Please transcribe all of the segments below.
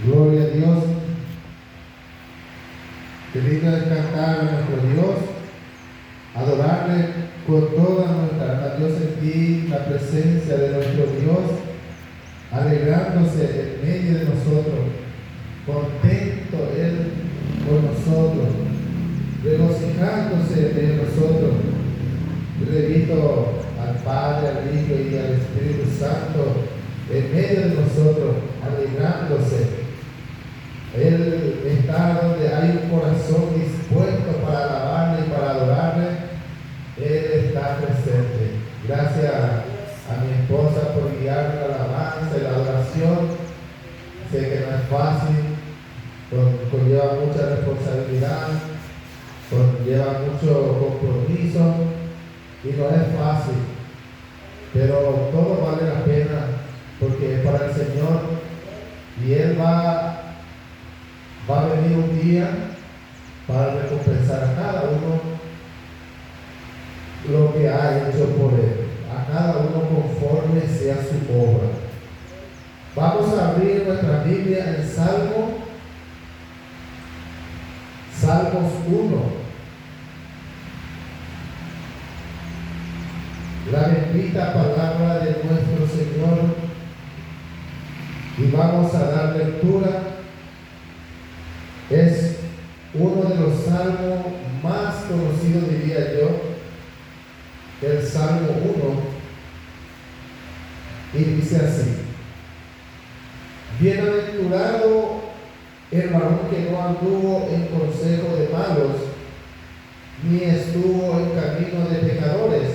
Gloria a Dios. Qué lindo es cantar a nuestro Dios, adorarle con toda nuestra alma. Dios, sentir la presencia de nuestro Dios, alegrándose en medio de nosotros, contento Él con nosotros, regocijándose de nosotros. Yo le invito al Padre, al Hijo y al Espíritu Santo en medio de nosotros, alegrándose. Él está donde hay un corazón dispuesto para alabarle y para adorarle. Él está presente. Gracias a mi esposa por guiarme la alabanza y la adoración. Sé que no es fácil, conlleva mucha responsabilidad, conlleva mucho compromiso y no es fácil, pero todo vale la pena porque es para el Señor y Él va a venir un día para recompensar a cada uno lo que ha hecho por Él, a cada uno conforme sea su obra. Vamos a abrir nuestra Biblia en Salmos 1. La bendita palabra de nuestro Señor, y vamos a dar lectura. Es uno de los salmos más conocidos, diría yo, el Salmo 1, y dice así: bienaventurado el varón que no anduvo en consejo de malos, ni estuvo en camino de pecadores,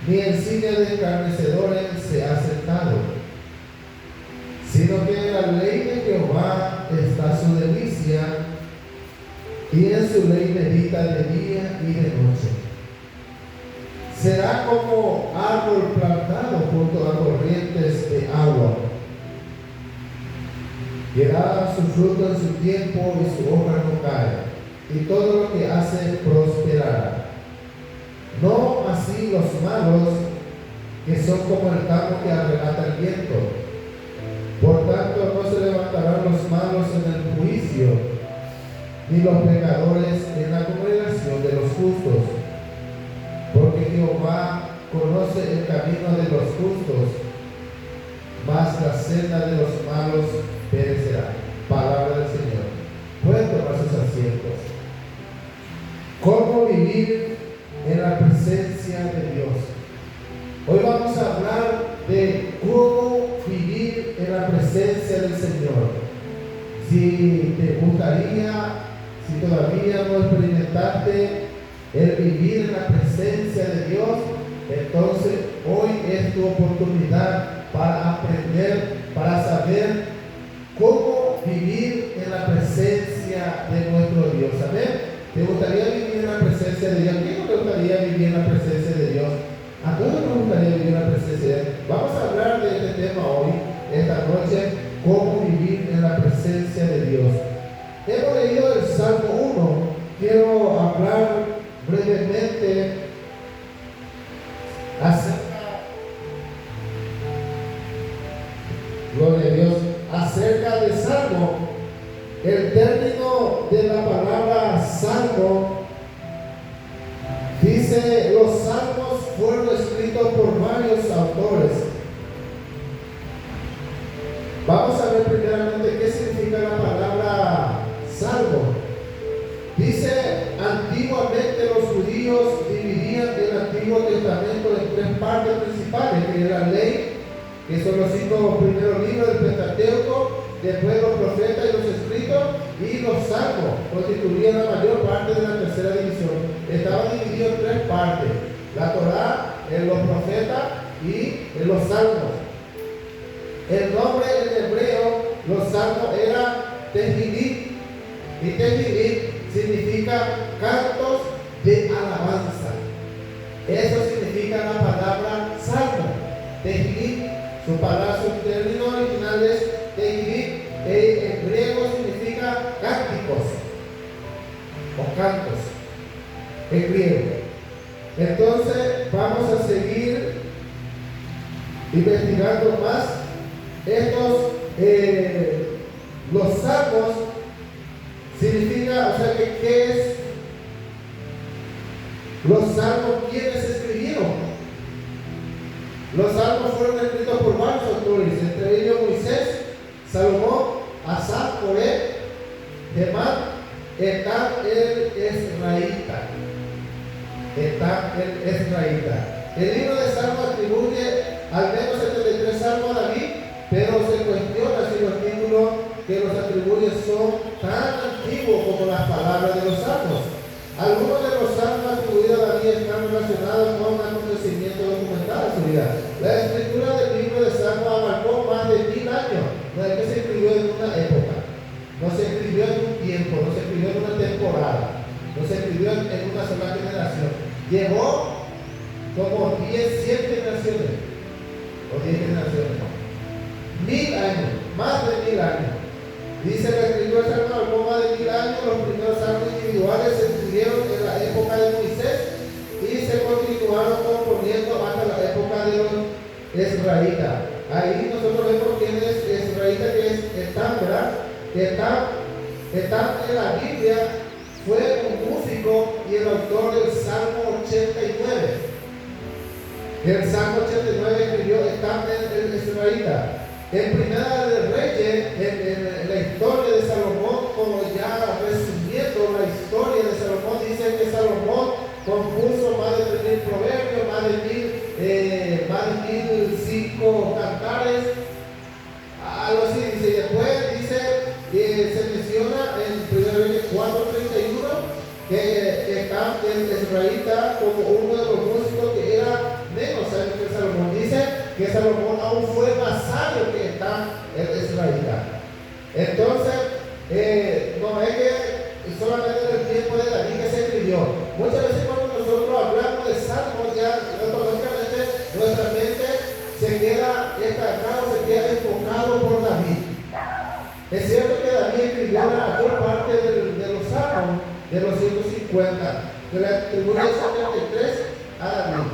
ni en silla de escarnecedores se ha sentado, sino que en la ley de Jehová está su delicia, y en su ley medita de día y de noche. Será como árbol plantado junto a corrientes de agua, que da su fruto en su tiempo y su hoja no cae, y todo lo que hace prosperará. No así los malos, que son como el campo que arrebata el viento. Por tanto, no se levantarán los malos en el juicio, ni los pecadores en la congregación de los justos. Porque Jehová conoce el camino de los justos, mas la senda de los malos perecerá. Palabra del Señor. Pueden tomar sus asientos. ¿Cómo vivir en la presencia de Dios? Hoy vamos a hablar de cómo vivir en la presencia del Señor. Si te gustaría, si todavía no experimentaste el vivir en la presencia de Dios, entonces hoy es tu oportunidad para aprender, para saber cómo vivir en la presencia de nuestro Dios. ¿Amén? ¿Te gustaría vivir en la presencia de Dios? ¿A quién no te gustaría vivir en la presencia de Dios? A todos nos gustaría vivir en la presencia de Dios. Vamos a hablar de este tema hoy, esta noche, cómo vivir en la presencia de Dios. Hemos leído el Salmo 1. Quiero hablar brevemente gloria a Dios, acerca del Salmo. El término de la palabra Salmo dice: los salmos fueron escritos por varios autores. Vamos a ver primeramente qué significa la palabra salmo. Dice: antiguamente los judíos dividían el Antiguo Testamento en tres partes principales, que es la ley, que son los 5 primeros libros del Pentateuco, después los profetas y los escritos, y los salmos constituían la mayor parte de la tercera división. Estaba dividido en tres partes: la Torá, en los profetas y en los salmos. El nombre en hebreo, los salmos, era Tehilim, y Tehilim significa cantos de alabanza. Eso significa la palabra salmo. Tehilim, su término original es Tehilim, en griego significa cánticos o cantos, en griego. Entonces vamos a seguir investigando más estos Los salmos significa, o sea, que ¿qué es? Los salmos, ¿quiénes escribieron? Los salmos fueron escritos por varios autores, entre ellos Moisés, Salomón, Asaf, Coré, Temán, Etam el Esraíta. El libro de Salmos atribuye al menos 73 salmos a David, pero se cuestiona si los títulos que los atribuye son tan antiguos como las palabras de los salmos. Algunos de los salmos atribuidos a David están relacionados con acontecimientos documentados en su vida. La escritura del libro de Salmos abarcó más de 1000 años. No es que se escribió en una época, no se escribió en un tiempo, no se escribió en una temporada, no se escribió en una sola generación. Llevó como 100 generaciones, o 10 generaciones, 1000 años, más de 1000 años. Dice la escritura de Salmos abarcó más de 1000 años. Los primeros salmos individuales se escribieron en la época de Moisés y se continuaron componiendo hasta la época de los israelitas. Ahí nosotros vemos quién es israelita, que es Etam, ¿verdad? Etam en la Biblia fue un músico y el autor del Salmo 89. El Salmo 89 escribió Etam el israelita. En Primera de Reyes, en la historia de Salomón, como ya resumiendo la historia de Salomón, dice que Salomón compuso más de 3000 proverbios, más de 1005 cantares, algo así dice. Y después dice, se menciona en Primera Reyes 4:31 que Etam el israelita como uno de los músicos que era menos sabio que Salomón. Dice que Salomón aún fue más sabio que Etam el israelita. Entonces, no es que solamente en el tiempo de David que se escribió. Muchas veces cuando nosotros hablamos de salmos, ya automáticamente nuestra mente se queda estancada, se queda enfocado por David. Es cierto que David escribió la mayor parte de los salmos, de los 150, que le atribuye 73 a David.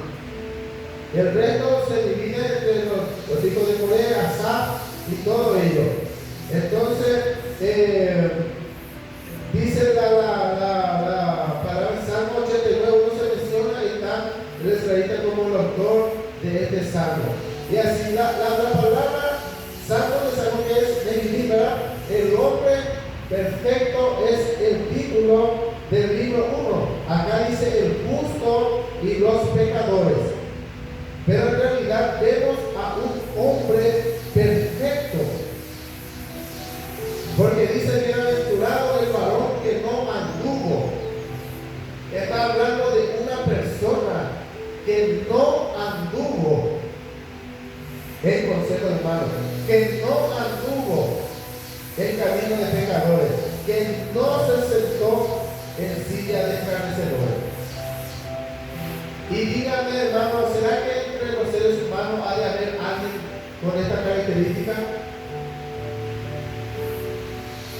El resto se divide entre los hijos de Coré, Asaf y todo ello. Entonces, dice la palabra Salmo 89, uno se menciona y está el israelita como el autor de este salmo. Y así la palabra Salmo de Salmo, que es Nehilim, ¿verdad? El hombre perfecto es el título del libro 1. Acá dice el justo y los pecadores. Pero en realidad vemos a un hombre perfecto. Porque dice, bienaventurado el varón que no anduvo. Está hablando de una persona que no anduvo en consejo de malos, que no anduvo en camino de pecadores, que no se sentó en silla de escarnecedores. Y díganme, hermano, ¿será que entre los seres humanos ha de haber alguien con esta característica?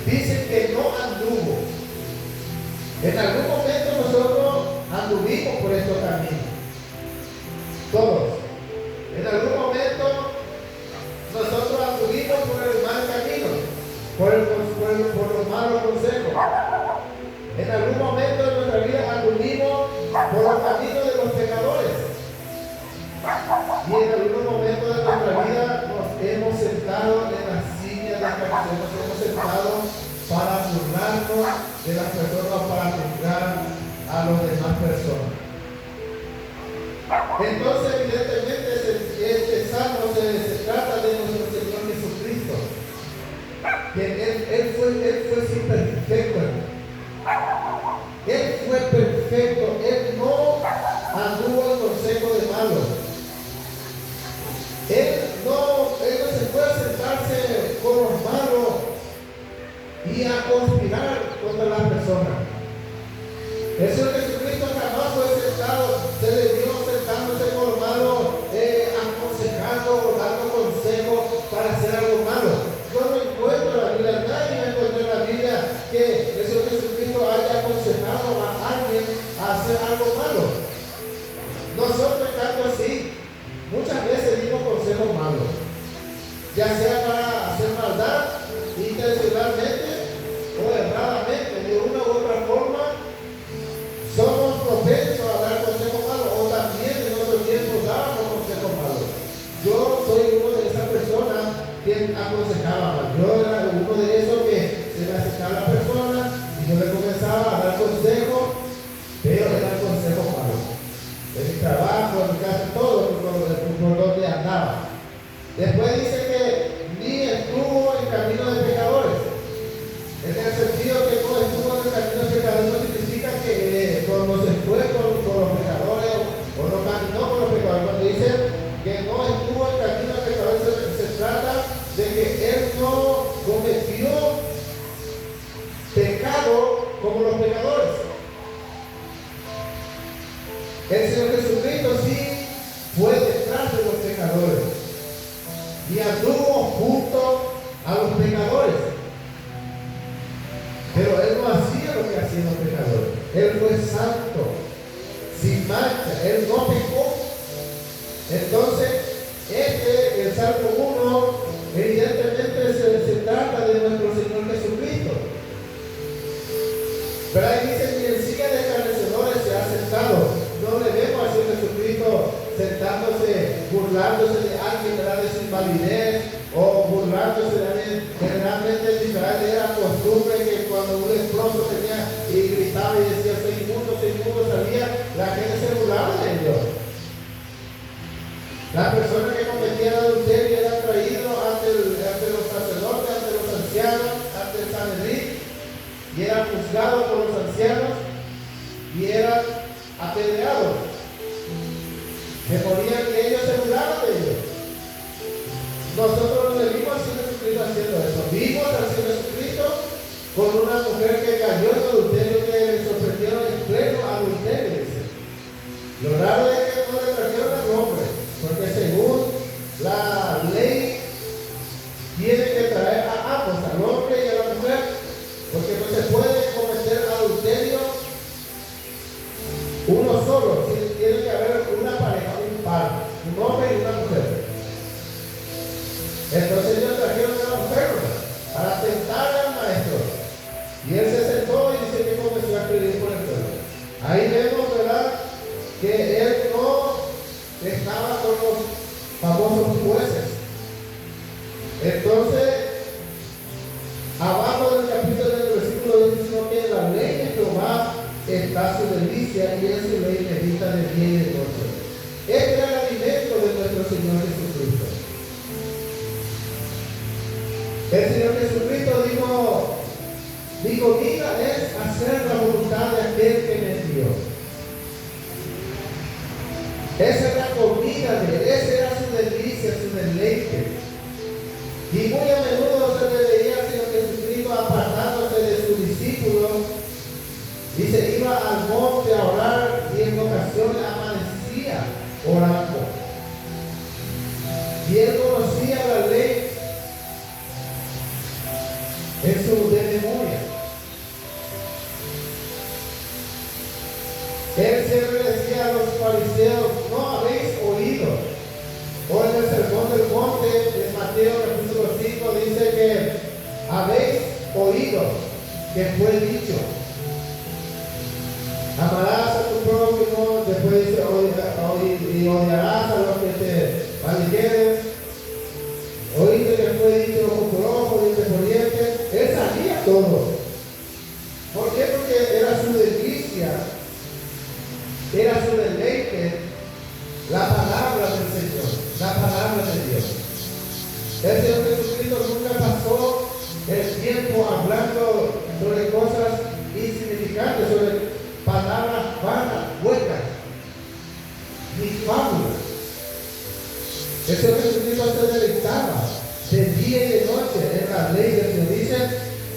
Dicen que no anduvo. En algún momento nosotros anduvimos por estos caminos. Todos. En algún momento nosotros anduvimos por el mal camino, por los malos consejos. En algún momento de nuestra vida anduvimos por los caminos de los pecadores. Y en algún momento de nuestra vida nos hemos sentado en la silla de la cárcel, nos hemos sentado para burlarnos de las personas, para juzgar a las demás personas. Entonces, evidentemente, este salmo se trata de nuestro Señor Jesucristo. Que él fue sí perfecto. Él fue perfecto. Él no anduvo en consejo de malos. Él no se fue a sentarse con los malos y a conspirar contra las personas. El Señor Jesucristo jamás fue sentado, se le vio sentándose con los quien aconsejaba más. Yo era uno de esos que se me acercaba a la persona y yo le comenzaba a dar consejo, pero era consejo malo. En mi trabajo, en mi casa, todo por donde andaba. Después dice que ni estuvo en camino de pecadores. En el sentido que no estuvo en el camino de pecadores no significa que no se fue con los pecadores o no caminó con los pecadores. Cuando dice que no estuvo en el camino de pecadores, se trata de que él no cometió pecado como los pecadores. El Señor Jesucristo sí fue detrás de los pecadores y anduvo junto a los pecadores, pero Él no hacía lo que hacían los pecadores. Él fue santo, sin mancha, Él no pecó. Entonces, el Salmo 1, evidentemente se trata de nuestro Señor Jesucristo. Pero ahí dice, ni en silla de escarnecedores se ha sentado. No le vemos a Jesucristo sentándose, burlándose de alguien, ¿verdad?, de su invalidez, o burlándose de alguien. Generalmente en Israel era costumbre que cuando un leproso tenía y gritaba y decía, soy inmundo, salía, la gente se burlaba de ellos. La persona que cometía adulterio era traído ante los sacerdotes, ante los ancianos, ante el Sanedrín, y era juzgado por los ancianos y era apedreados. Que morían y ellos se burlaban de ellos. Nosotros no vimos a Jesucristo haciendo eso. Vimos a Jesucristo con una mujer que cayó en adulterio, que le sorprendieron en pleno adulterio. Lo raro es que no le trajeron al hombre, porque según la ley tiene que traer a ambos, al hombre y a la mujer, porque no se puede cometer adulterio uno solo, tiene que haber una pareja, un par, un hombre y una mujer. Entonces ellos trajeron a la mujer para tentar al maestro, y él se sentó y dice que comenzó a escribir por el pueblo. Ahí vemos, ¿verdad?, que él no estaba con los famosos jueces. Entonces, abajo del capítulo del versículo 10 dice que la ley de Jehová está su delicia y en su ley medita de día y de noche. Este era el alimento de nuestro Señor Jesucristo. El Señor Jesucristo dijo, mi comida es hacer la voluntad de aquel que me envió. Esa es la comida de él, esa era su delicia, su deleite. Y muy a menudo se le veía al Señor Jesucristo apartándose de sus discípulos y se iba al monte a orar, y en ocasiones amanecía orando. Y él conocía la ley en su de memoria. Él siempre decía a los fariseos, no habéis oído. O en el sermón del monte de Mateo capítulo 5 dice que habéis oído que fue dicho, amarás a tu prójimo, después dice y odiarás a los que te maldijeren. Oíste que fue dicho ojo por ojo, diente por diente. Él sabía todo. ¿Por qué? Porque era su delicia, era su deleite, la palabra del Señor, la palabra de Dios. El Señor Jesucristo nunca pasó el tiempo hablando sobre cosas insignificantes, sobre palabras vanas, huecas, ni fábulas. El Señor Jesucristo se deleitaba de día y de noche en la ley del Señor. Dice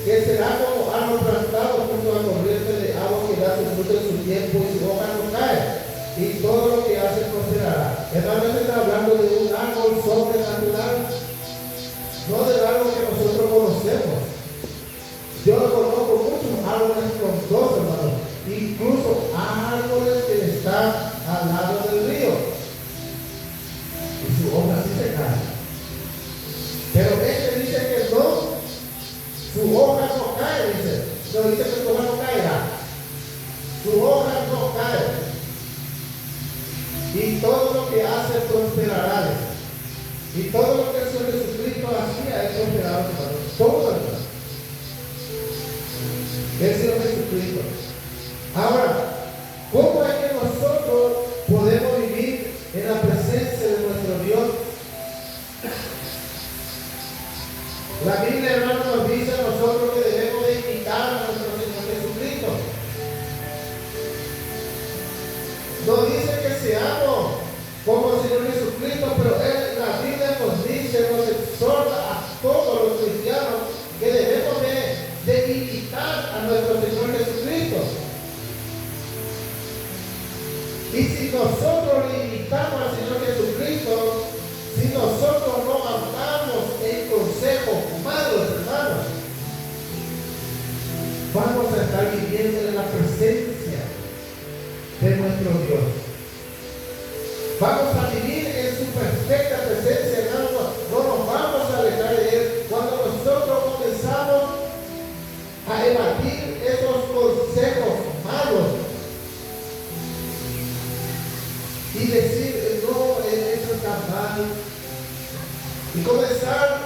que será como árbol plantado junto a corriente de agua que da su fruto en su tiempo y su hoja no cae, y todo lo que hace prosperará. Hermano, se está hablando de un árbol sobrenatural, no del árbol que nosotros conocemos. Yo conozco muchos árboles frondosos, hermano, incluso árboles que están al lado del río, y su hoja sí se cae. Pero este dice que no, su hoja no cae, dice. No dice que su hoja no caerá. Su hoja no cae. Y todo lo que hace prosperará. Y todo lo que el Señor Jesucristo hacía Cristo. Ahora, ¿cómo es que nosotros podemos vivir en la presencia de nuestro Dios? La Biblia, hermano, nos dice a nosotros que debemos de imitar a nuestro Señor Jesucristo. Nos dice que seamos como el Señor Jesucristo, pero la Biblia nos dice, nos exhorta a todos los cristianos que debemos de imitar a nuestro Señor Jesucristo. Y si nosotros le imitamos al Señor Jesucristo, si nosotros no andamos en consejos malos, hermanos, vamos a estar viviendo en la presencia de nuestro Dios. Vamos a vivir en su perfecta presencia, hermanos. No nos vamos a alejar de Él. Cuando nosotros comenzamos a evadir esos consejos malos y decir, no, eso está mal, y comenzar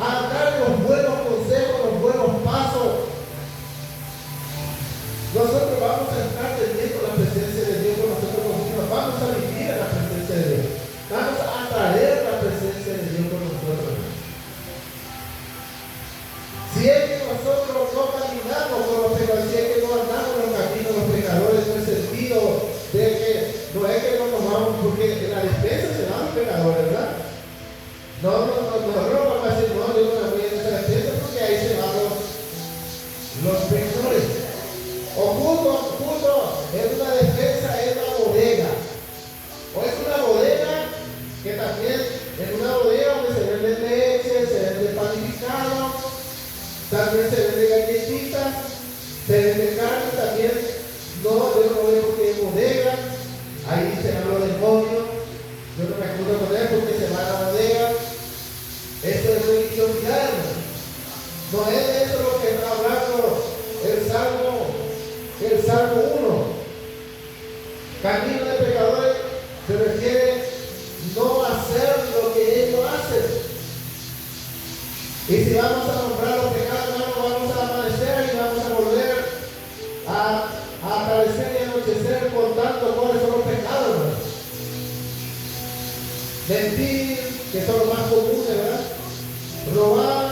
a dar los buenos consejos, los buenos pasos, nosotros vamos a estar teniendo la presencia de Dios con nosotros mismos, vamos a vivir en la presencia de Dios, vamos a atraer la presencia de Dios con nosotros. Si es que nosotros no caminamos con los pecadores, si es que no andamos en los caminos de los pecadores, en el sentido de que no es que no nos vamos, porque en la despensa se van los pecadores, ¿verdad? No vamos a decir, no, yo no me voy a esa despensa porque ahí se van los pecadores. O justo es una despensa, es una bodega. O es una bodega que también, en una bodega donde se vende leche, se vende panificado, también se vende galletitas, se vende carne también. No, yo no veo porque es bodega. Ahí se habló de demonios. Yo no me acuerdo con él porque se va a la bodega. Esto es religiosidad. No es de eso lo que está hablando el Salmo 1. Camino de pecadores se refiere no hacer lo que ellos hacen. Y si vamos a nombrar los pecados, hermano, vamos a amanecer y vamos a volver a aparecer y anochecer contando cuáles son los pecados, ¿verdad? Mentir, que son los más comunes, ¿verdad? Robar,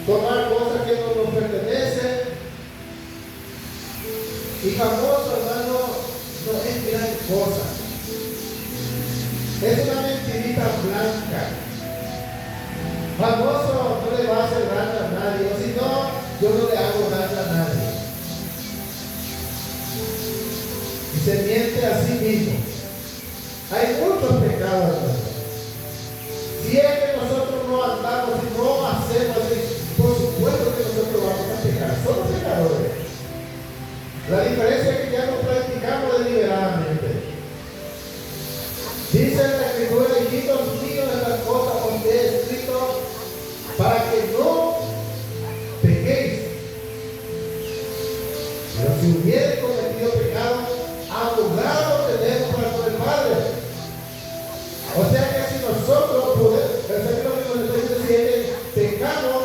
tomar cosas que no nos pertenecen. Y famoso, hermano, no es gran cosa. Es una mentirita blanca. Famoso no le va a hacer daño a nadie, o si no, yo no le hago daño a nadie. Y se miente a sí mismo. Hay muchos pecados, hermano. Si es que nosotros no andamos y no hacemos así, por supuesto que nosotros vamos a pecar. Somos pecadores. La diferencia es que ya no practicamos deliberadamente. Dice la Escritura, hijitos míos, estas cosas os he escrito para que no pequéis. Pero si hubiere cometido pecado, abogado tenemos para con el Padre. O sea que si nosotros podemos, si pecamos,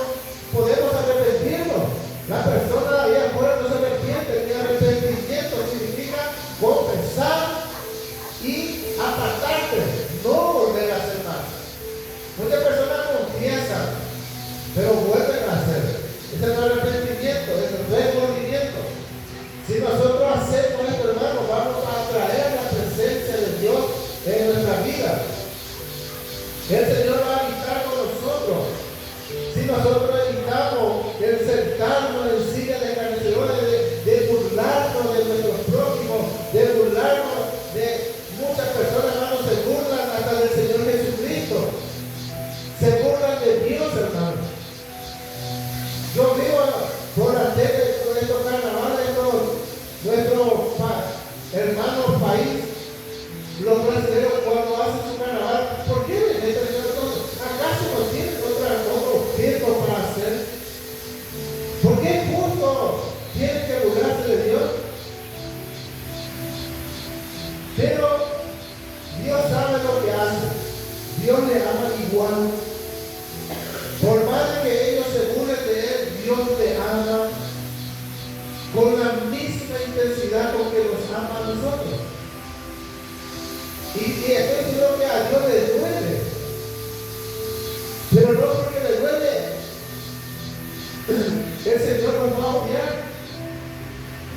podemos arrepentirnos. La persona allá afuera no se arrepiente ni arrepentimiento.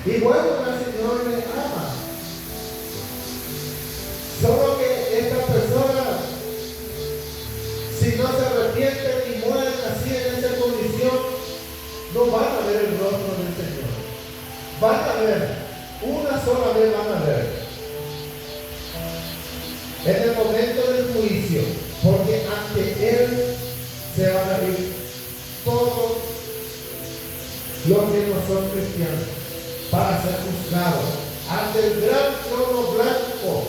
Y bueno, el Señor le ama. Solo que esta persona, si no se arrepienten y mueren así en esa condición, no van a ver el rostro del Señor. Van a ver, una sola vez van a ver. En el momento del juicio, porque ante Él se van a ir todos los que no son cristianos para ser juzgados ante el gran trono blanco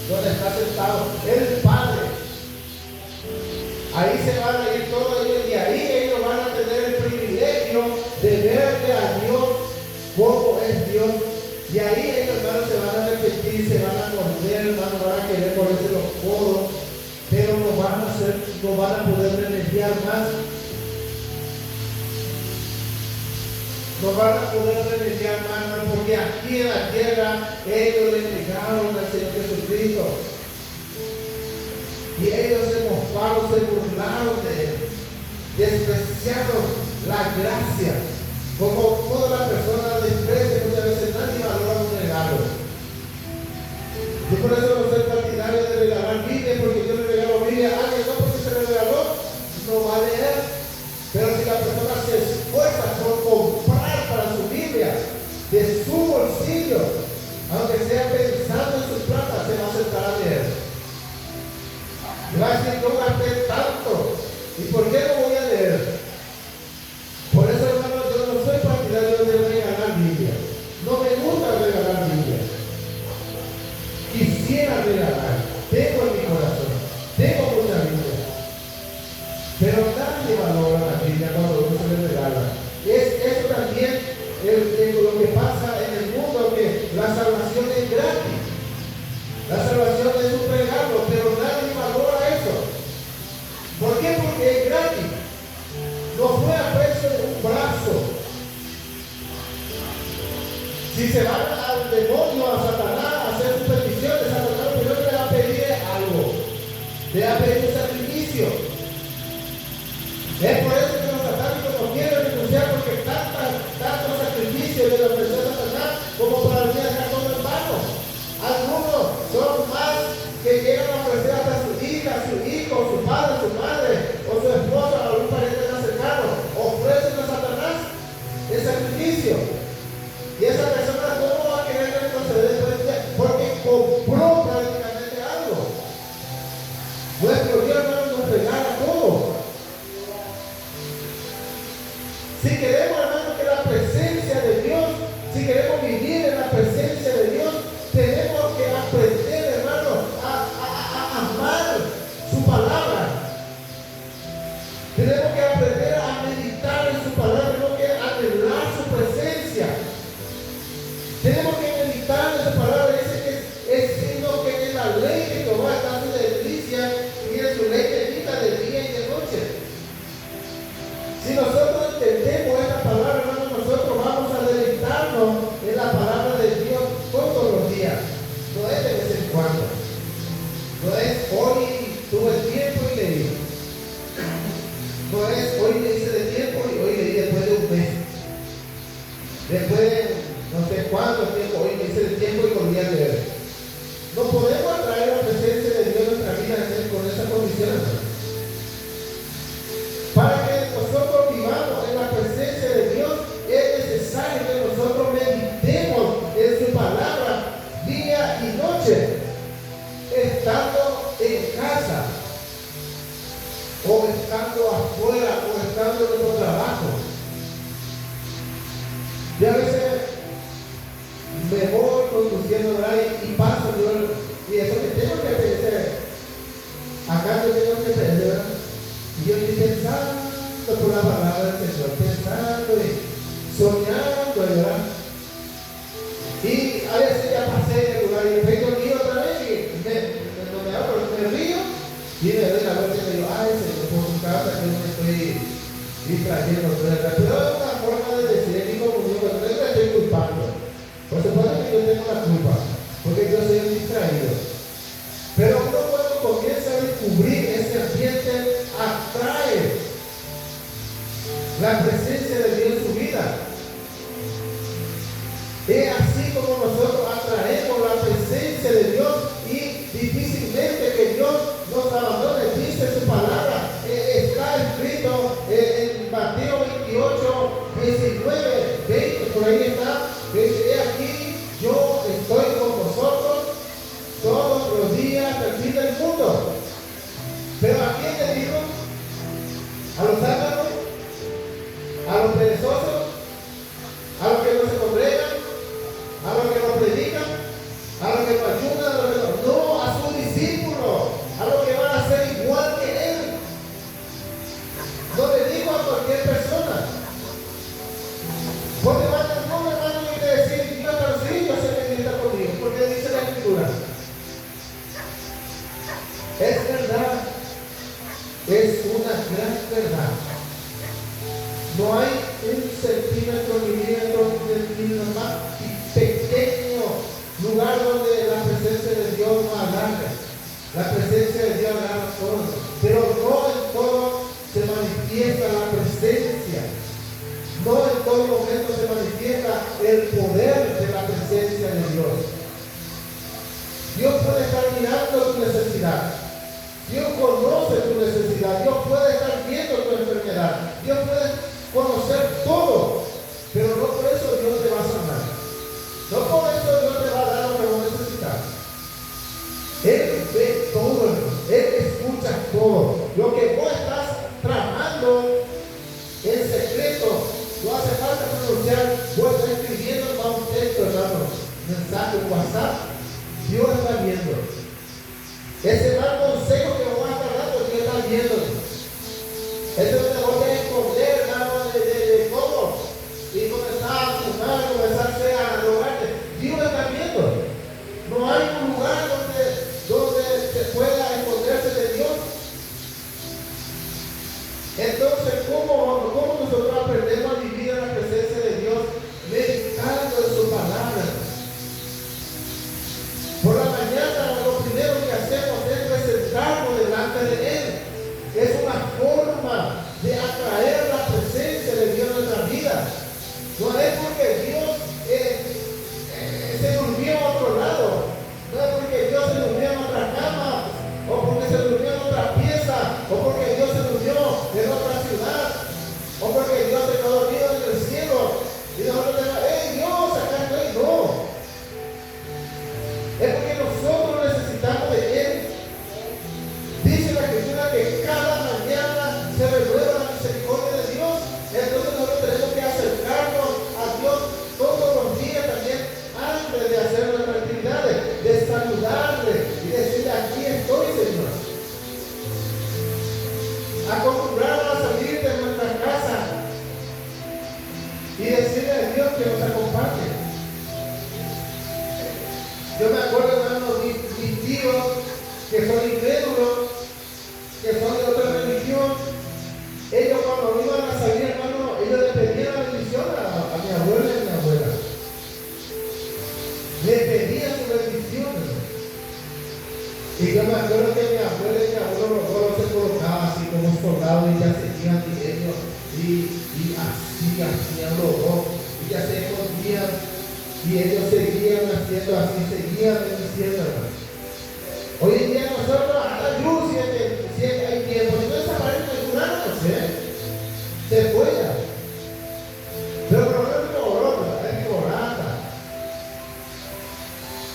donde está sentado el Padre. Ahí se van a ir todos ellos y ahí ellos van a tener el privilegio de verle a Dios como es Dios. Y ahí ellos, hermanos, se van a arrepentir, se van a morder, hermanos, van a querer ponerse los codos, pero no van a poder remediar más. No van a poder remediar más, hermanos, porque aquí en la tierra ellos le negaron al Señor Jesucristo. Y ellos se mofaron, se burlaron de Él, despreciaron la gracia. Como toda la persona desprecia, muchas veces nadie valora un regalo. Yo por eso no soy partidario de regalar Biblia, porque yo le regalo Biblia a alguien, no porque se le regaló, no va a leer. Pero si la persona se esfuerza por comprar para su Biblia, de su bolsillo, aunque sea pensando en su plata, se va a sentar a leer. Y va a decir, yo gasté tanto, ¿y por qué no voy a leer? Por eso, hermanos, yo no soy partidario de regalar Biblia. No me gusta regalar Biblia. Quisiera regalar. Tengo en mi corazón. Tengo mucha Biblia. Pero nadie valora la Biblia cuando uno se le regala. Eso también es lo que pasa en el mundo, que la salvación es gratis. La salvación es un regalo, pero nadie valora eso. ¿Por qué? Porque es gratis. No fue a precio de un brazo. Si se van al demonio, a Satanás, a hacer sus peticiones, Satanás primero le va a pedir algo. Le va a pedir un sacrificio. Es por eso que los satánicos no quieren renunciar, porque tanto sacrificio le ofreció a Satanás como para venir acá todo en vano. Algunos son más que llegan a ofrecer hasta su hija, su hijo, su padre, su madre, o su esposa, o algún pariente más cercano. Ofrecen a Satanás el sacrificio. Y esa persona no va a querer retroceder porque compró prácticamente algo. Nuestro Dios, hermano, nos regala todo. Si queremos, hermano, que la presencia de Dios, si queremos vivir en la presencia de Dios, tenemos que aprender, hermano, a amar su palabra. Tenemos que aprender a meditar en su palabra, tenemos que anhelar su presencia. Tenemos que meditar en su palabra. Dice que es sino que en la ley de Jehová está su delicia y en su ley medita de día y de noche. Si nosotros entendemos esta palabra, hermano, nosotros vamos a deleitarnos en la palabra de Dios todos los días. No es de vez en cuando. No es hoy tuve tiempo y leí. No es hoy le hice de tiempo y hoy leí después de un mes. Después de no sé cuánto tiempo, hoy le hice de tiempo y volví a leer. No podemos atraer la presencia de Dios en nuestra vida con esa condición, hermano. Para que nosotros vivamos en la presencia de Dios, es necesario que nosotros meditemos en su palabra día y noche, estando en casa, o estando afuera, o estando en nuestro trabajo. Y a veces me voy conduciendo y paso yo, y eso que tengo que pensar, acá yo tengo que pensar, ¿verdad? Y yo estoy pensando por la palabra del Señor, pensando y soñando, ¿verdad? Y a veces ya pasé en el lugar y vengo río otra vez y me río y me doy la vuelta y me digo, ay Señor, por tu casa que no me estoy distrayendo, ¿verdad? Pero es una forma de decir, es mi comunión, pero no me estoy culpando. Por supuesto que yo tengo la culpa, porque yo soy un distraído. Pero uno cuando comienza a descubrir ese ambiente, atrae la presencia de Dios en su vida. los záganos, a los perezosos, a los que no se congregan, a los que no predican, a los que no ayudan, no, a sus discípulos, a los que van a ser igual que él. No le digo a cualquier persona. Porque no me van a ir a decir, Dios, pero sí, yo sé que Dios está conmigo, porque dice la Escritura. Es verdad, es una gran verdad. No hay un centímetro ni el más pequeño lugar donde la presencia de Dios no agarre. La presencia de Dios agarra todo, pero no en todo se manifiesta la presencia. No en todo momento se manifiesta el poder de la presencia de Dios. Dios puede estar mirando tu necesidad. Dios conoce tu necesidad. Dios puede estar viendo tu enfermedad. Dios puede conocer todo. Pero no por eso Dios te va a sanar. No por eso Dios te va a dar lo que vos necesitas. Él ve todo, Él escucha todo. Lo que vos estás tramando en secreto, no hace falta pronunciar. Vos estás escribiendo en un texto, hermano, mensaje, WhatsApp. Dios está viendo. Ese mal consejo que vos estás dando, Dios está viendo. Eso te voy a esconder, hermano, de todo. Y comenzar a fumar, comenzarse a drogarte. Dios está viendo. No hay un lugar donde se pueda esconderse de Dios. Entonces, ¿cómo nosotros aprendemos a vivir en la presencia de Dios? Meditando en su palabra. Por la mañana, lo primero que hacemos es sentarnos delante de Él. Es una forma de atraer la presencia de Dios en nuestra vida. No es porque Dios se durmió a otro lado. No es porque Dios se durmió en otra cama, o porque se durmió en otra pieza, o porque Dios se durmió en otra ciudad, o porque Dios se quedó dormido en el cielo. Y nosotros decimos, ¡hey Dios, acá estoy! No. Es porque nosotros necesitamos de Él. Dice la Escritura que cada mañana se renueva la misericordia de Dios. Entonces nosotros tenemos que acercarnos a Dios todos los días también, antes de hacer nuestras actividades, de saludarle y decirle, aquí estoy, Señor. Acostumbrarnos a salir de nuestra casa y decirle a Dios que nos acompañe. Yo me acuerdo, hermano, mis tíos que son incrédulos, que son de otra religión, ellos cuando iban a salir, hermano, ellos le pedían la bendición a mi abuela y a mi abuela. Le pedían su bendición. Y yo me acuerdo que mi abuela y mi abuelo los dos se colocaban así como soldados y ya seguían directo y así hacían los dos y ya se escondían y ellos seguían haciendo así, seguían bendiciendo, hermano. Hoy en día nosotros a la luz si hay tiempo, si no desaparece el fulano, no sé, se fue ya. Pero por lo menos no borró, es que borrata.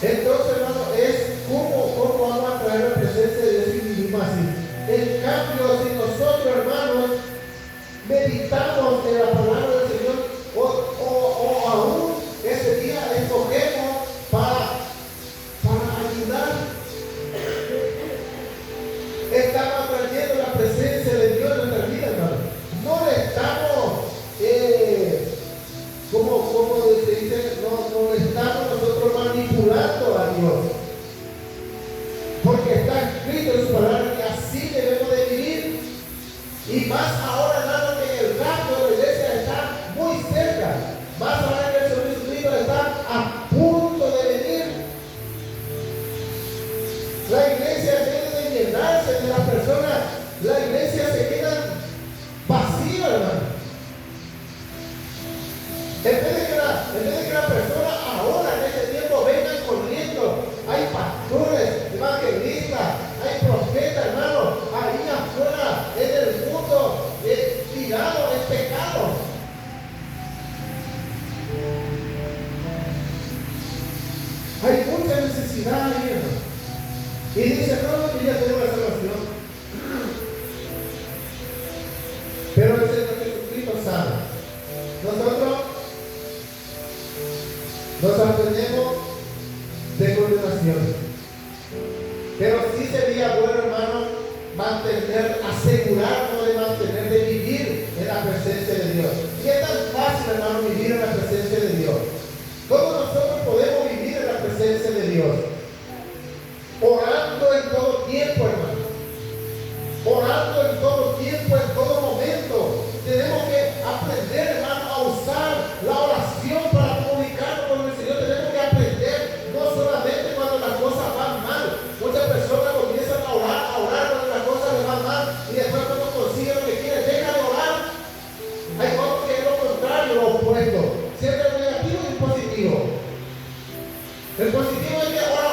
Entonces, hermano, es cómo vamos a traer la presencia de Dios y vivimos así. En cambio, si nosotros, hermanos, meditamos en la palabra del Señor, o aún ese día escogemos para ayudar, estamos trayendo la presencia de Dios en nuestra vida, hermano. No le estamos, como se dice, no le estamos nosotros manipulando a Dios. Porque está escrito en su palabra que así debemos de vivir. Y más ahora, hermano, que el rapto de la iglesia está muy cerca. Más ahora que el Señor Jesucristo está a punto de venir. La iglesia debe de llenarse de las personas. La iglesia se queda vacía, hermano. En vez de que la persona ahora en este tiempo vengan corriendo, hay pastores, evangelistas, hay profetas, hermano, ahí afuera en el mundo, tirado en pecado. Hay mucha necesidad ahí, hermano. Y dice, no, que ya tengo la salvación. Pero el Señor Jesucristo sabe. Nosotros nos aprendemos de continuación. Pero sí sería bueno, hermano, asegurarnos de mantener, de vivir en la presencia de Dios. Y es tan fácil, hermano, vivir en la presencia de Dios. ¿Cómo nosotros podemos vivir en la presencia de Dios? Orando en todo tiempo, hermano. Orando en todo tiempo, en todo momento. Tenemos que aprender, hermano, a usar la oración para comunicarnos con el Señor. Tenemos que aprender, no solamente cuando las cosas van mal. Muchas personas comienzan a orar cuando las cosas les van mal, y después cuando consiguen lo que quieren, dejan de orar. Hay otros que es lo contrario, lo opuesto. Siempre el negativo y el positivo. El positivo es que ora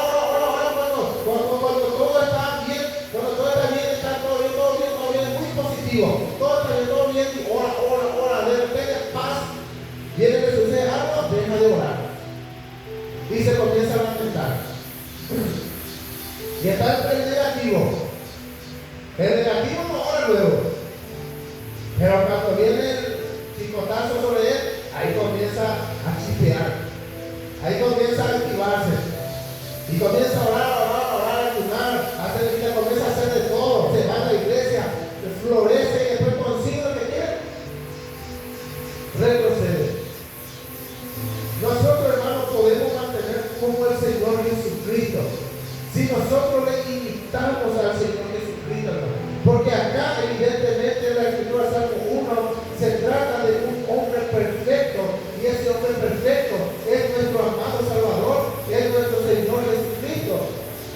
cuando todo está bien, cuando todo está bien, está todo bien, muy positivo. Todo bien, y ora, de repente paz, viene que sucede algo, deja de orar. Y se comienza a lamentar. Y está el negativo. El negativo no ora luego. Pero cuando viene el chicotazo sobre él, ahí comienza a chispear. Ahí comienza a activarse. Y comienza a orar, ayunar, hacer vida, comienza a hacer de todo. Se va a la iglesia, florece y después consigue lo que quiere. Retrocede. Nosotros, hermanos, podemos mantener como el Señor Jesucristo si nosotros le imitamos al Señor Jesucristo, hermano. Porque acá, evidentemente, en la Escritura Salmo 1 se trata de un hombre perfecto, y ese hombre perfecto es nuestro amado Salvador, es nuestro Señor Jesucristo,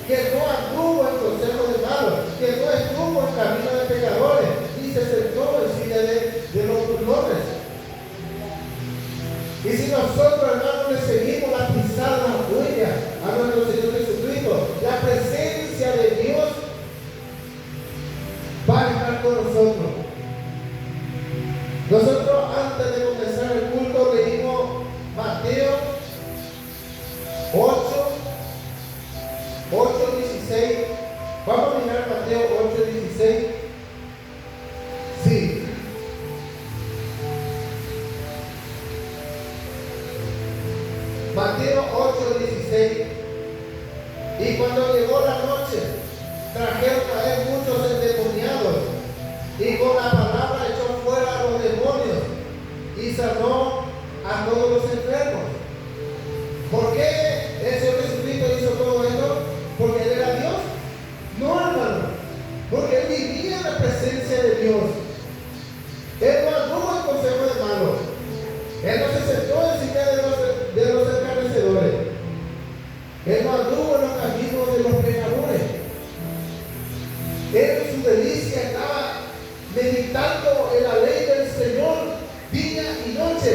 que no anduvo en consejo de malos, que no estuvo en camino de pecadores, ni se sentó en silla de los burlones. Y si nosotros, hermanos, le seguimos las pisadas, las huellas a nuestro Señor Jesucristo, la presencia de Dios va a estar con nosotros. Nosotros, antes de comenzar el culto, leímos Mateo 8:16. Vamos a mirar Mateo 8:16. Sí. Mateo 8:16. Y cuando llegó la noche, trajeron a él muchos endemoniados, y con la palabra echó fuera a los demonios, y sanó a todos los enfermos. ¿Por qué el Señor Jesucristo hizo todo esto? ¿Porque Él era Dios? No, hermano. Porque Él vivía en la presencia de Dios. Él no anduvo en consejo de malos. Él no se sentó en silla de los escarnecedores. Él no anduvo en los caminos de los pecadores. Él en su delicia estaba meditando en la ley del Señor día y noche.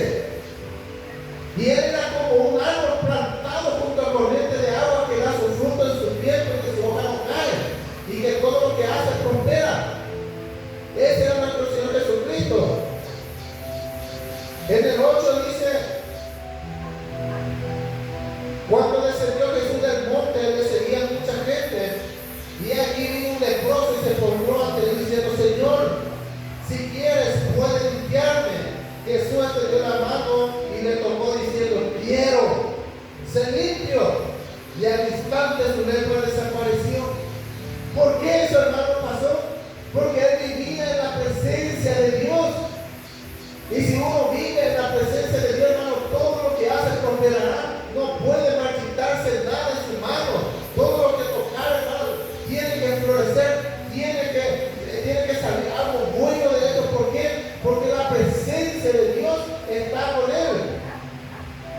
Y él era como un árbol plantado junto a corriente de agua que da su fruto en su tiempo y que su hoja no cae, y que todo lo que hace prospera. Ese era nuestro Señor Jesucristo. En el 8 dice: cuando descendió Jesús del monte, le seguía mucha gente, y aquí vino un leproso y se postró ante él diciendo: Señor, si quieres, puedes limpiarme. Jesús extendió la mano y le tocó diciendo: quiero, sé limpio. Y al instante su lepra desapareció. ¿Por qué eso, hermano, pasó? Porque él vivía en la presencia de Dios. Y si uno vive en la presencia de Dios, hermano, todo lo que hace prosperará. No puede marchitarse nada en su mano. Todo lo que tocar, hermano, tiene que florecer, tiene que salir algo bueno de esto. ¿Por qué? Porque la presencia de Dios está con él.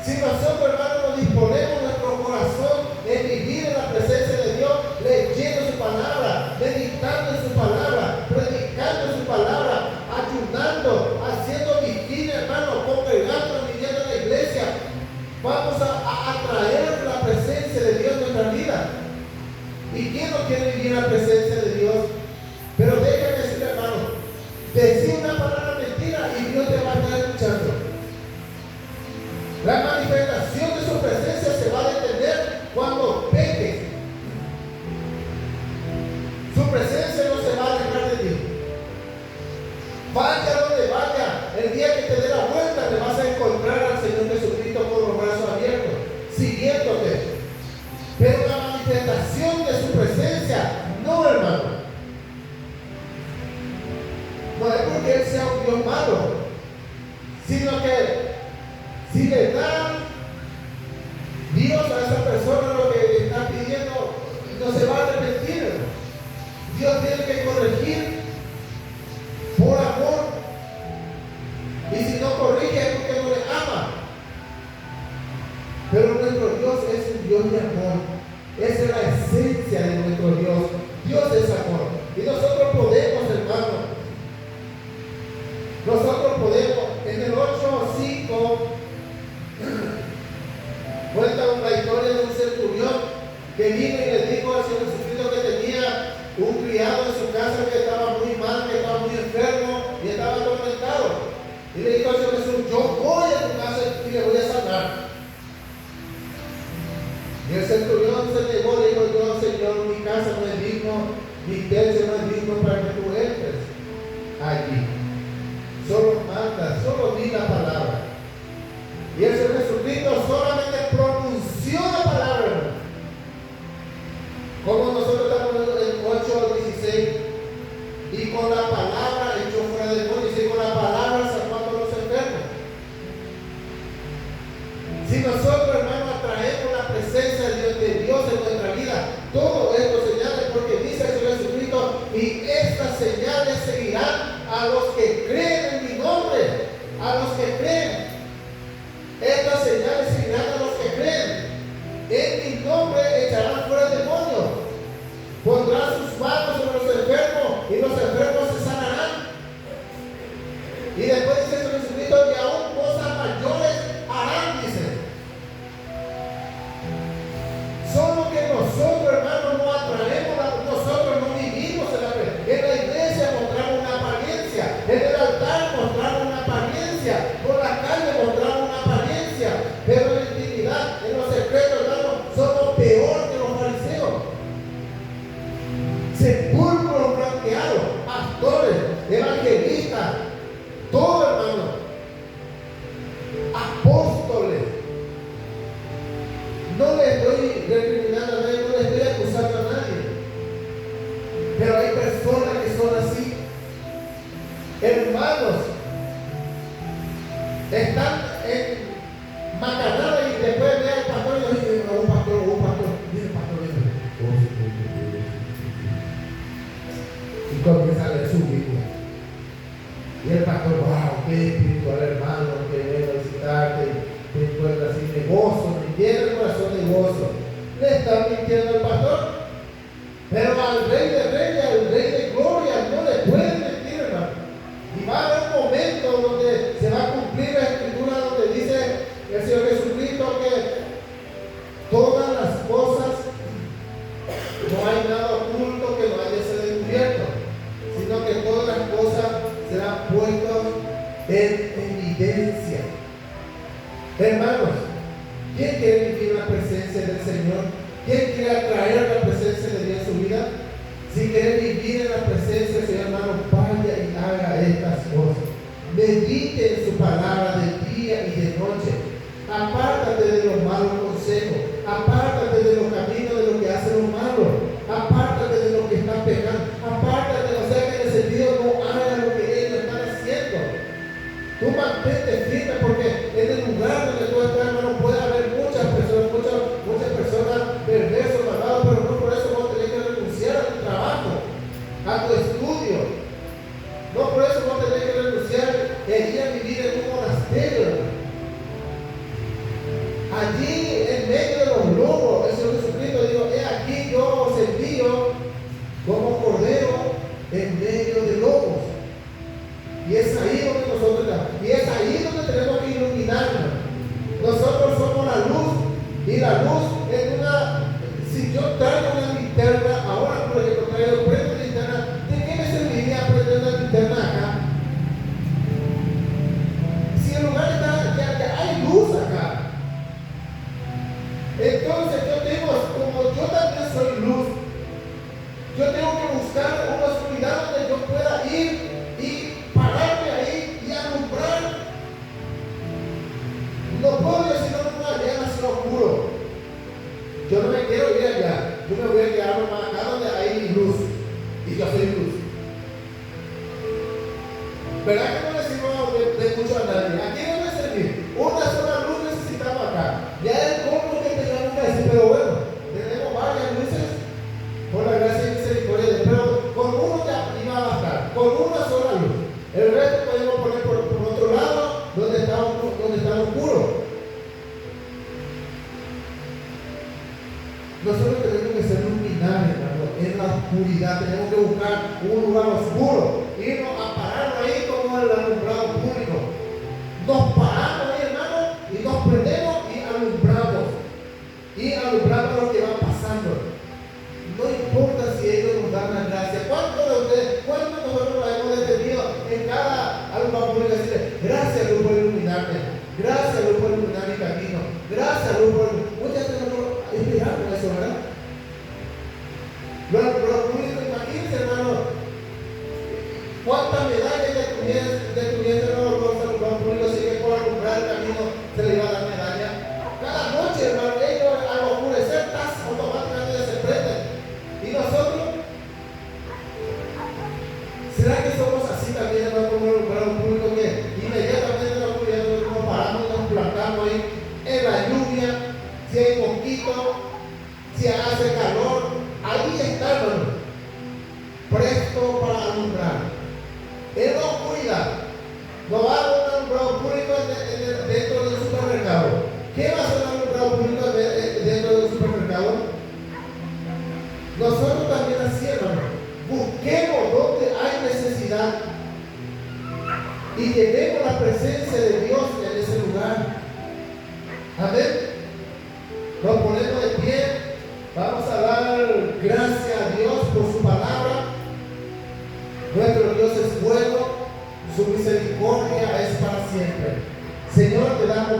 Si nosotros, hermanos, nos disponemos nuestro corazón en vivir en la presencia de Dios, leyendo su palabra, meditando en su palabra, predicando su palabra, ayunando, haciendo vigilia, hermano, congregando, viniendo a la iglesia, vamos a atraer la presencia de Dios en nuestra vida. ¿Y quién no quiere vivir en la presencia de Dios? Pero déjame decir, hermano, decir una palabra mentira y Dios te va a estar escuchando. La manifestación de su presencia se va a detener cuando peques. Su presencia no se va a alejar de ti. Vaya te dé la vuelta, te vas a encontrar al Señor Jesucristo con los brazos abiertos, siguiéndote. Pero la manifestación de su presencia, no, hermano. No es porque Él sea un Dios malo, sino que si le da Dios a esa persona lo que le está pidiendo, no se va a arrepentir, hermano. Dios tiene que corregir por amor. Y si no corrige es porque no le ama. Pero nuestro Dios es un Dios de amor. Esa es la esencia de nuestro Dios. Dios es amor. Y nosotros podemos, hermano. Nosotros podemos. En el 8:5 cuenta la historia de un centurión que vino y le dijo al Señor Jesucristo que tenía un criado en su casa que estaba muy mal, que estaba muy enfermo y estaba atormentado. Y le dijo al Señor Jesús: yo voy a tu casa y le voy a sanar. Y el centurión se negó, le dijo: yo, Señor, mi casa no es digno, mi techo no es digno para que tú entres allí. Solo manda, solo di la palabra. Y el Señor Jesucristo solamente pronunció la palabra. Como nosotros estamos en 8:16, y con la palabra echó fuera demonios, y con la palabra sacó a todos los enfermos. Si nosotros, hermanos, atraemos la presencia de Dios en nuestra vida, todo esto señales, porque dice el Señor Jesucristo: y estas señales seguirán a los que creen en mi nombre. A los que creen. Estas señales seguirán a los que creen. En mi nombre echarán fuera demonios. Pondrán sus manos sobre los enfermos y los enfermos se sanarán. Y después dice el Señor Jesucristo: y aún cosas mayores harán, dice. Solo que nosotros, hermanos, no atraemos, nosotros no vivimos en la iglesia, mostramos una apariencia, en el altar mostramos una apariencia, por la calle mostramos una apariencia, pero en la intimidad, en los secretos, hermanos, somos peor que los fariseos. Sepulcros blanqueados, pastores, evangelistas, todo, hermano, apóstoles. No le estoy recriminando a nadie, no le estoy acusando a nadie. Pero hay personas que son así. Hermanos, están en Macanada y después ve al pastor y le dice: un pastor, viene pastor, viene. Y comienza a leer su Biblia. Y el pastor: wow, qué espiritual, hermano, que vengo a visitarte. Te encuentras así de gozo, me llena el corazón de gozo. Le está mintiendo el pastor. Pero al Rey de Reyes, al Rey de Gloria, no le puede mentir, hermano. Y va a haber un momento donde se va a cumplir la escritura donde dice el Señor Jesucristo que todas las cosas, no hay nada oculto que no haya sido descubierto, sino que todas las cosas serán puestas en evidencia. Hermanos, ¿quién quiere vivir la presencia del Señor? ¿Quién quiere atraer la presencia de Dios en su vida? Si quiere vivir en la presencia del Señor, hermano, vaya y haga estas cosas. Medite en su palabra de día y de noche. Apártate de los malos consejos. Apártate de los caminos de los que hacen los malos. Apártate de los que están pecando. Apártate, o sea que en el sentido no haga lo que ellos están haciendo. Tú mantente firme, porque en el lugar donde tú estás, hermano, puede haber muchas personas perversas, malvadas, pero no por eso vos tenés que renunciar a tu trabajo, a tu estudio. No por eso vos tenés que renunciar a ir a vivir en un monasterio, hermano. Allí, en medio de los lobos, el Señor Jesucristo dijo: he aquí yo os envío como cordero en medio de lobos. Y es ahí donde nosotros estamos. Y es ahí donde tenemos que iluminarnos. Nosotros somos la luz. Y la luz es una... Si yo traigo una linterna, ahora por ejemplo traigo prendo una linterna, ¿de qué me serviría prender una linterna acá? Si el lugar está, ya hay luz acá. Entonces yo tengo, como yo también soy luz, yo tengo que buscar una oscuridad donde yo pueda ir y pararme ahí y alumbrar ¿Verdad que no le sirve de mucho a nadie? ¿A quién debe servir? Una sola luz necesitamos acá. Ya es el colmo que tengamos que decir, pero bueno, tenemos varias luces por la gracia y misericordia de Dios, pero con uno ya iba a bastar, con una sola luz. El resto podemos poner por otro lado donde está oscuro. Nosotros tenemos que ser luminares, hermano, en la oscuridad. Tenemos que buscar un lugar oscuro, irnos a pararnos ahí como el alumbrado público. Nos paramos ahí, hermano, y nos prendemos y alumbramos. Y alumbramos lo que va pasando. No importa si ellos nos dan la gracia. ¿Cuántos de ustedes, cuántos nosotros nos hemos detenido en cada alumbrado público? Decirle, gracias, Luz, por iluminarme. Gracias, Luz, por iluminar mi camino. Gracias, Luz, por... Muchas veces nosotros esperamos eso, ¿verdad? Los públicos, imagínense, hermano, cuántas medallas detuviesen los públicos si que por alumbrar el camino se les iba a dar medalla. Cada noche, hermano, ellos al oscurecer, automáticamente se prenden. ¿Y nosotros? ¿Será que somos así también, hermano, como el alumbrado público, que inmediatamente en la oscuridad nos paramos y nos plantamos ahí en la lluvia, si hay mosquito, si hace calor, ahí está, hermano, presto para alumbrar? En la oscuridad, no va a haber un alumbrado público dentro del supermercado. ¿Qué va a ser un alumbrado público dentro del supermercado? Nosotros también así, hermano, busquemos donde hay necesidad y llevemos la presencia de Dios en ese lugar. Amén. Nos ponemos de pie. Vamos a dar gracias a Dios por su palabra. Nuestro Dios es bueno, su misericordia es para siempre. Señor, te damos